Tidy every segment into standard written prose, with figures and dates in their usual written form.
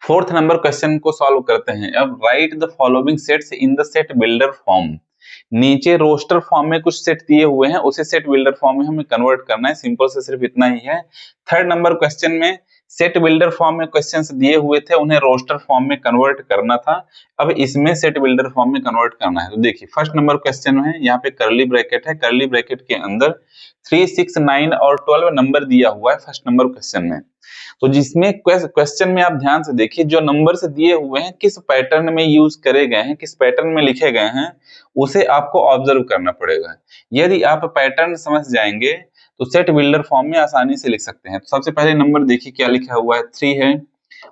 Fourth number question को solve करते हैं। अब right the following sets in the set builder form. नीचे रोस्टर फॉर्म में कुछ सेट दिए हुए हैं, उसे सेट बिल्डर फॉर्म में हमें कन्वर्ट करना है। सिंपल से सिर्फ इतना ही है। थर्ड नंबर क्वेश्चन में सेट बिल्डर फॉर्म में क्वेश्चंस दिए हुए थे, उन्हें रोस्टर फॉर्म में कन्वर्ट करना था। अब इसमें सेट बिल्डर फॉर्म में कन्वर्ट करना है। तो देखिए फर्स्ट नंबर क्वेश्चन में यहाँ पे कर्ली ब्रैकेट है, कर्ली ब्रैकेट के अंदर 3, 6, 9 और 12 नंबर दिया हुआ है फर्स्ट नंबर क्वेश्चन में। तो जिसमें क्वेश्चन में आप ध्यान से देखिए, जो नंबर से दिए हुए हैं किस पैटर्न में यूज करे गए हैं, किस पैटर्न में लिखे गए हैं, उसे आपको ऑब्जर्व करना पड़ेगा। यदि आप पैटर्न समझ जाएंगे तो सेट बिल्डर फॉर्म में आसानी से लिख सकते हैं। तो सबसे पहले नंबर देखिए क्या लिखा हुआ है, 3 है,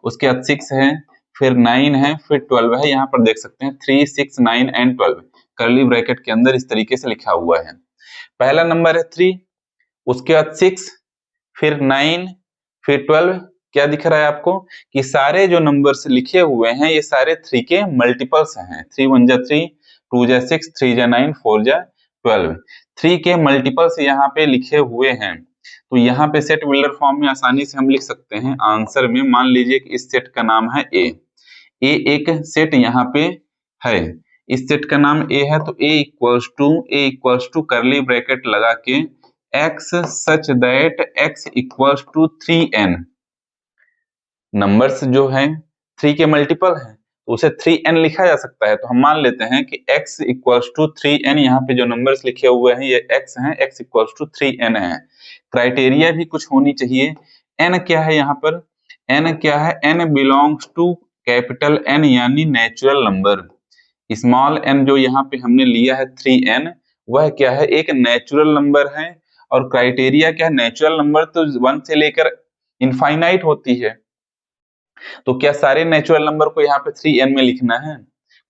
उसके बाद 6 है, फिर 9 है, फिर 12 है। यहाँ पर देख सकते हैं 3, 6, 9 एंड 12 कर्ली ब्रैकेट के अंदर इस तरीके से लिखा हुआ है। पहला नंबर है 3, उसके बाद 6, फिर 9, फिर 12। क्या दिख रहा है आपको कि सारे जो नंबर्स लिखे हुए हैं ये सारे 3 के मल्टीपल्स हैं। 3 1 जा 3, 2 जा 6, 3 जा 9, 4 जा 12। 3 के मल्टीपल्स यहाँ पे लिखे हुए हैं। तो यहाँ पे सेट बिल्डर फॉर्म में आसानी से हम लिख सकते हैं आंसर में। मान लीजिए कि इस सेट का नाम है ए एक सेट यहाँ पे है, इस सेट का नाम ए है। तो A equals to curly bracket लगा के x such that x equals to 3n। Numbers जो है 3 के मल्टीपल है तो उसे 3n लिखा जा सकता है। तो हम मान लेते हैं कि x इक्वल्स टू 3n। यहाँ पे जो नंबर्स लिखे हुए हैं ये x हैं, x इक्वल्स टू 3n है। क्राइटेरिया भी कुछ होनी चाहिए। n क्या है यहाँ पर, n क्या है, n belongs to capital N यानी नेचुरल नंबर। स्मॉल n जो यहाँ पे हमने लिया है 3n, वह क्या है, एक नेचुरल नंबर है। और क्राइटेरिया क्या है, नेचुरल नंबर तो 1 से लेकर इनफाइनाइट होती है। तो क्या सारे नेचुरल नंबर को यहाँ पे 3n में लिखना है?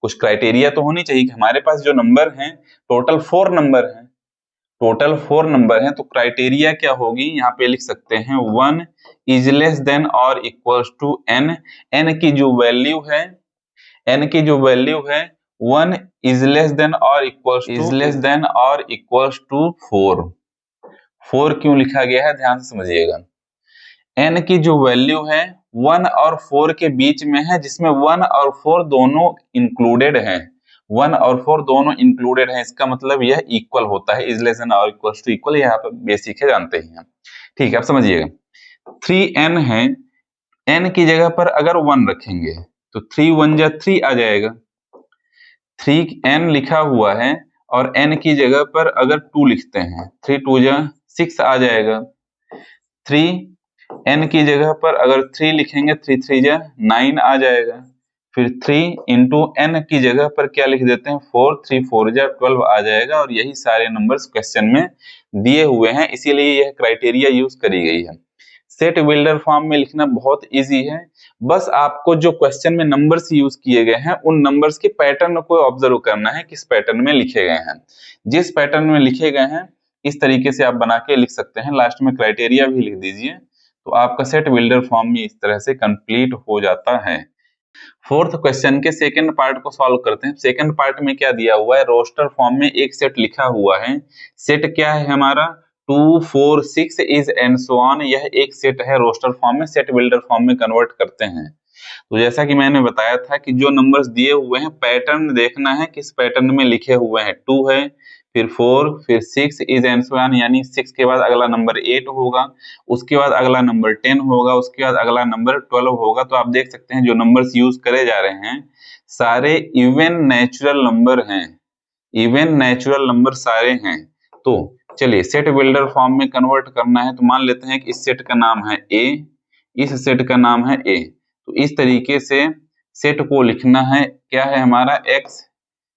कुछ क्राइटेरिया तो होनी चाहिए कि हमारे पास जो नंबर हैं टोटल 4 नंबर हैं, टोटल 4 नंबर हैं। तो क्राइटेरिया क्या होगी, यहाँ पे लिख सकते हैं 1 इज लेस देन और इक्वल्स टू n। n की जो वैल्यू है, n की जो वैल्यू है 1 इज लेस देन और इक्वल्स टू 4। 4 क्यों लिखा गया है ध्यान से समझिएगा। n की जो वैल्यू है 1 और 4 के बीच में है, जिसमें 1 और 4 दोनों इंक्लूडेड हैं। 1 और 4 दोनों इंक्लूडेड हैं, इसका मतलब यह इक्वल होता है। इज लेस देन और इक्वल्स टू इक्वल, यह आप बेसिक है, जानते ही हैं। ठीक है, आप समझिएगा। 3n है, n की जगह पर अगर 1 रखेंगे तो 3 1 जा 3 आ जाएगा। 3n लिखा हुआ है और n की जगह पर अगर 2 लिखते हैं 3 2 जा 6 आ जाएगा। 3n की जगह पर अगर 3 लिखेंगे 3 3 जा 9 आ जाएगा। फिर 3 इंटू n की जगह पर क्या लिख देते हैं 4, 3 4 जा 12 आ जाएगा। और यही सारे नंबर्स क्वेश्चन में दिए हुए हैं, इसीलिए यह क्राइटेरिया यूज करी गई है। सेट बिल्डर फॉर्म में लिखना बहुत इजी है। बस आपको जो क्वेश्चन में नंबर्स यूज किए गए हैं उन नंबर्स के पैटर्न को ऑब्जर्व करना है, किस पैटर्न में लिखे गए हैं। जिस पैटर्न में लिखे गए हैं इस तरीके से आप बना के लिख सकते हैं। लास्ट में क्राइटेरिया भी लिख दीजिए, तो आपका सेट बिल्डर फॉर्म में इस तरह से कंप्लीट हो जाता है। फोर्थ क्वेश्चन के सेकंड पार्ट को सॉल्व करते हैं। सेकंड पार्ट में क्या दिया हुआ है, रोस्टर फॉर्म में एक सेट लिखा हुआ है। सेट क्या है हमारा, 2 4 6 इज एंड सो ऑन। यह एक सेट है, रोस्टर फॉर्म में सेट बिल्डर फॉर्म में कन्वर्ट करते हैं। तो जैसा कि मैंने बताया था कि जो नंबर्स दिए हुए हैं पैटर्न देखना है, किस पैटर्न में लिखे हुए हैं। 2 है, फिर 4, फिर 6 इज एंड सो ऑन, यानी 6 के बाद अगला नंबर 8 होगा, उसके बाद अगला नंबर 10 होगा, उसके बाद अगला नंबर 12 होगा। तो आप देख सकते हैं जो नंबर्स यूज करे जा रहे हैं सारे इवन नेचुरल नंबर हैं, इवन नेचुरल नंबर सारे हैं। तो चलिए सेट बिल्डर फॉर्म में कन्वर्ट करना है। तो मान लेते हैं कि इस सेट का नाम है ए, इस सेट का नाम है ए। तो इस तरीके से सेट को लिखना है, क्या है हमारा x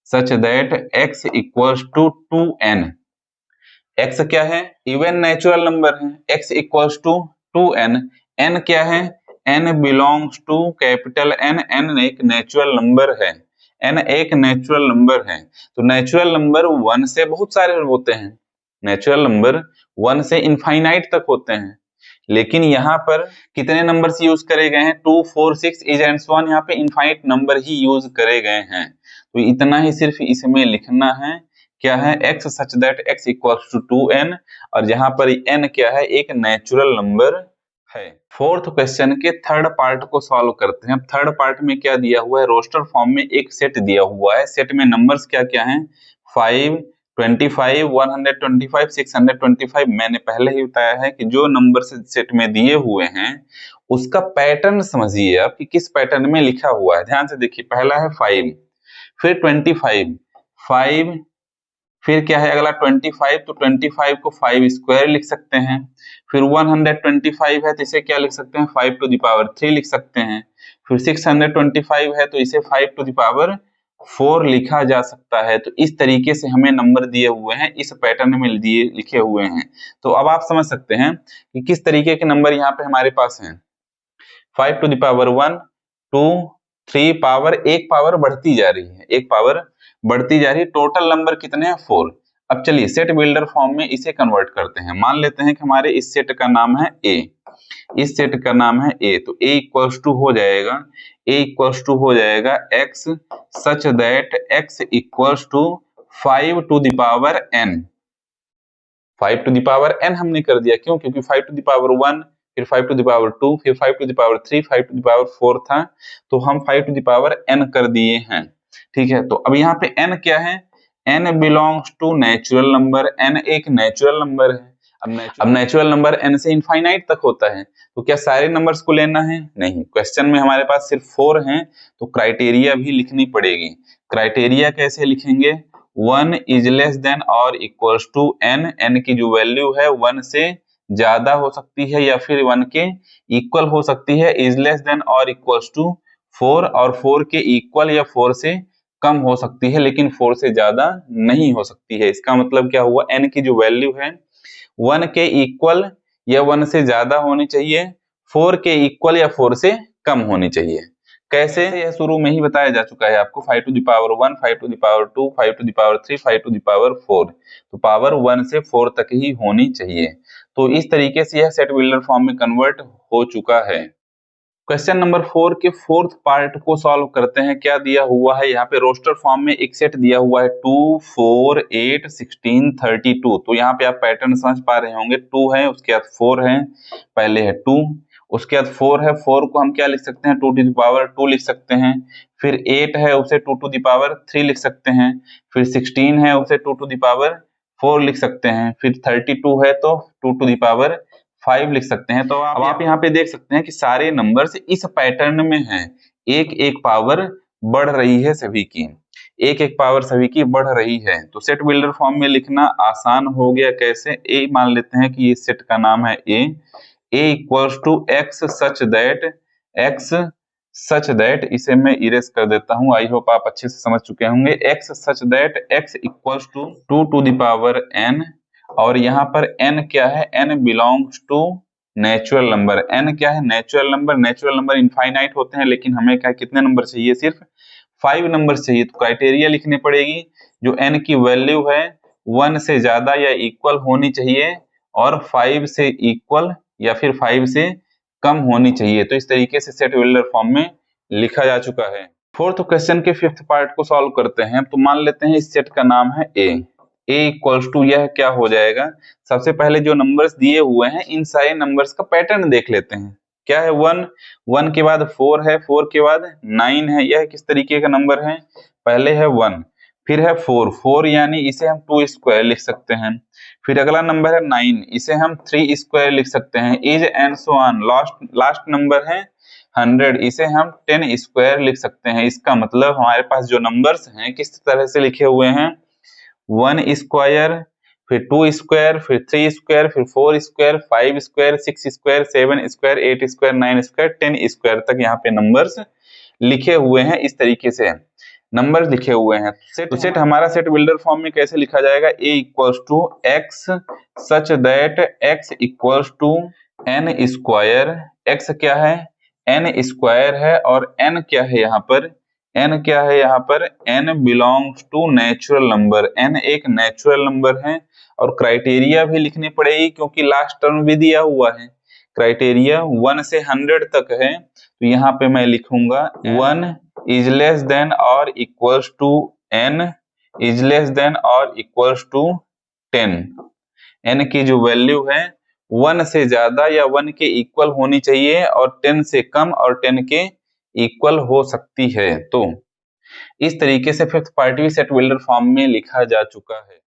such that x equals to 2n। x क्या है, इवन नेचुरल नंबर है, x equals to 2n। n क्या है, n belongs to capital N, n एक नेचुरल नंबर है, n एक नेचुरल नंबर है। तो नेचुरल नंबर 1 से बहुत सारे होते हैं, नेचुरल नंबर 1 से इनफाइनाइट तक होते हैं। लेकिन यहाँ पर कितने नंबर्स यूज करे गए हैं, 2 4 6 इज एंड सो ऑन। यहाँ पे इनफाइनाइट नंबर ही यूज करे गए हैं। तो इतना ही सिर्फ इसमें लिखना है, क्या है, x such that x equals to 2n। और जहां पर n क्या है, एक नेचुरल नंबर है। फोर्थ क्वेश्चन के थर्ड पार्ट को सॉल्व करते हैं। थर्ड पार्ट में क्या दिया हुआ है, रोस्टर फॉर्म में एक सेट दिया हुआ है। सेट में नंबर्स क्या क्या हैं, 5, 25, 125, 625। मैंने पहले ही बताया है कि जो नंबर सेट में दिए हुए हैं उसका पैटर्न समझिए आप कि किस पैटर्न में लिखा हुआ है। ध्यान से देखिए, पहला है 5, फिर 25, 5, फिर क्या है अगला 25, तो 25 को 5 स्क्वायर लिख सकते हैं। फिर 125 है तो इसे क्या लिख सकते हैं, 5 टू द पावर 3 लिख सकते हैं। फिर 625 है तो इसे 5 टू द पावर 4 लिखा जा सकता है। तो इस तरीके से हमें नंबर दिए हुए हैं, इस पैटर्न में दिए लिखे हुए हैं। तो अब आप समझ सकते हैं कि किस तरीके के नंबर यहाँ पे हमारे पास हैं। 5 टू द पावर 1, 2, 3 पावर, एक पावर बढ़ती जा रही है, एक पावर बढ़ती जा रही है। टोटल नंबर कितने हैं, 4। अब चलिए सेट बिल्डर फॉर्म में इसे कन्वर्ट करते हैं। मान लेते हैं कि हमारे इस सेट का नाम है ए, इस सेट का नाम है ए, तो ए इक्वल्स टू हो जाएगा, ए इक्वल्स टू हो जाएगा x such that x equals to 5 to the power n। 5 to the power n हमने कर दिया, क्यों, क्योंकि 5 टू द पावर 1, फिर 5 टू द पावर 2, फिर 5 to the power 3, 5 to the power 4 था, तो हम 5 टू द पावर n कर दिए हैं। ठीक है, तो अब यहाँ पे n क्या है, n belongs to natural number, n एक नेचुरल नंबर है। अब नेचुरल नंबर n से इनफाइनाइट तक होता है, तो क्या सारे नंबर्स को लेना है, नहीं। क्वेश्चन में हमारे पास सिर्फ 4 हैं, तो क्राइटेरिया भी लिखनी पड़ेगी। क्राइटेरिया कैसे लिखेंगे, 1 इज लेस देन और इक्वल्स टू n, n की जो वैल्यू है 1 से ज्यादा हो सकती है या फिर 1 के इक्वल हो सकती है, इज लेस देन और इक्वल्स टू 4, और 4 के इक्वल या 4 से कम हो सकती है, लेकिन 4 से ज्यादा नहीं हो सकती है। इसका मतलब क्या हुआ, n की जो वैल्यू है 1 के इक्वल या 1 से ज्यादा होनी चाहिए, 4 के इक्वल या 4 से कम होनी चाहिए। कैसे, यह शुरू में ही बताया जा चुका है आपको, 5 to the power 1, 5 to the power 2, 5 to the power 3, 5 to the power 4, तो पावर 1 से 4 तक ही होनी चाहिए। तो इस तरीके से यह सेट बिल्डर फॉर्म में कन्वर्ट हो चुका है। क्वेश्चन नंबर 4 के फोर्थ पार्ट को सॉल्व करते हैं। क्या दिया हुआ है यहाँ पे, रोस्टर फॉर्म में एक सेट दिया हुआ है 2, 4, 8, 16, 32। तो यहाँ पे आप पैटर्न समझ पा रहे होंगे, 2 है, उसके बाद 4 है, पहले है 2, उसके बाद 4 है, 4 को हम क्या लिख सकते हैं, 2 टू द पावर 2 लिख सकते हैं। फिर 8 है, उसे 2 टू द पावर 3 लिख सकते हैं। फिर 16 है, उसे 2 टू द पावर 4 लिख सकते हैं। फिर 32 है तो 2 टू द पावर 5 लिख सकते हैं। तो अब आप यहाँ पे देख सकते हैं कि सारे नंबर्स इस पैटर्न में हैं, एक एक पावर बढ़ रही है सभी की, एक एक पावर सभी की बढ़ रही है। तो सेट बिल्डर फॉर्म में लिखना आसान हो गया। कैसे, ए मान लेते हैं कि ये सेट का नाम है A, A equals to x such that, x such that, इसे मैं इरेज कर देता हूं, आई होप आप अच्छे से समझ चुके होंगे। X such that x equals to 2 to the power n, और यहाँ पर n क्या है, n belongs to natural number. n क्या है, natural number. Natural number infinite होते हैं, लेकिन हमें क्या कितने नंबर चाहिए, सिर्फ 5 नंबर चाहिए। तो क्राइटेरिया लिखनी पड़ेगी, जो n की वैल्यू है 1 से ज्यादा या इक्वल होनी चाहिए, और 5 से इक्वल या फिर 5 से कम होनी चाहिए। तो इस तरीके से सेट बिल्डर फॉर्म में लिखा जा चुका है। फोर्थ क्वेश्चन के फिफ्थ पार्ट को सॉल्व करते हैं। तो मान लेते हैं इस सेट का नाम है ए, ए इक्वल्स टू, यह क्या हो जाएगा, सबसे पहले जो नंबर्स दिए हुए हैं इन सारे नंबर्स का पैटर्न देख लेते हैं। क्या है, 1, 1 के बाद 4 है, 4 के बाद 9 है। यह किस तरीके का नंबर है, पहले है 1, फिर है 4, 4 यानी इसे हम 2 स्क्वायर लिख सकते हैं। फिर अगला नंबर है 9, इसे हम 3 स्क्वायर लिख सकते हैं। Is and so on, last number है 100, इसे हम 10 स्क्वायर लिख सकते हैं। इसका मतलब हमारे पास जो नंबर्स हैं किस तरह से लिखे हुए हैं, 1 स्क्वायर, फिर 2 स्क्वायर, फिर 3 स्क्वायर, फिर 4 square, 5 square, 6 square, 7 square, 8 square, 9 square, 10 square तक यहाँ पे नंबर्स लिखे हुए हैं। इस तरीके से नंबर लिखे हुए हैं। तो सेट हमारा सेट बिल्डर फॉर्म में कैसे लिखा जाएगा, a equals to x such that x equals to n square. x क्या है, n स्क्वायर है, और n क्या है यहाँ पर, n क्या है यहाँ पर, n belongs to natural number. n एक नेचुरल नंबर है, और क्राइटेरिया भी लिखनी पड़ेगी क्योंकि लास्ट टर्म भी दिया हुआ है। क्राइटेरिया 1 से 100 तक है, तो यहाँ पे मैं लिखूंगा 1 इज लेस देन और equals to n is less than और इक्वल्स टू 10। n की जो वैल्यू है 1 से ज्यादा या 1 के इक्वल होनी चाहिए और 10 से कम और 10 के इक्वल हो सकती है। तो इस तरीके से फिफ्थ पार्ट भी सेट बिल्डर फॉर्म में लिखा जा चुका है।